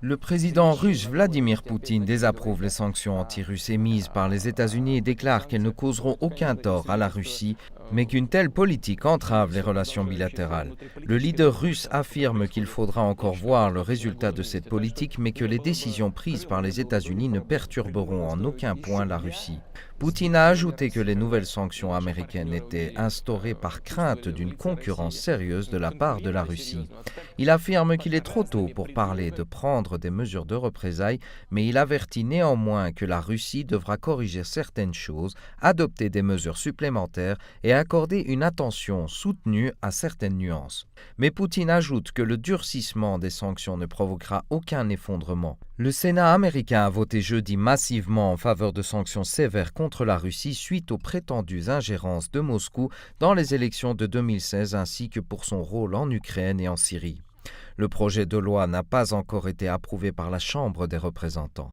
Le président russe Vladimir Poutine désapprouve les sanctions anti-russes émises par les États-Unis et déclare qu'elles ne causeront aucun tort à la Russie, mais qu'une telle politique entrave les relations bilatérales. Le leader russe affirme qu'il faudra encore voir le résultat de cette politique, mais que les décisions prises par les États-Unis ne perturberont en aucun point la Russie. Poutine a ajouté que les nouvelles sanctions américaines étaient instaurées par crainte d'une concurrence sérieuse de la part de la Russie. Il affirme qu'il est trop tôt pour parler de prendre des mesures de représailles, mais il avertit néanmoins que la Russie devra corriger certaines choses, adopter des mesures supplémentaires et accorder une attention soutenue à certaines nuances. Mais Poutine ajoute que le durcissement des sanctions ne provoquera aucun effondrement. Le Sénat américain a voté jeudi massivement en faveur de sanctions sévères contre la Russie suite aux prétendues ingérences de Moscou dans les élections de 2016 ainsi que pour son rôle en Ukraine et en Syrie. Le projet de loi n'a pas encore été approuvé par la Chambre des représentants.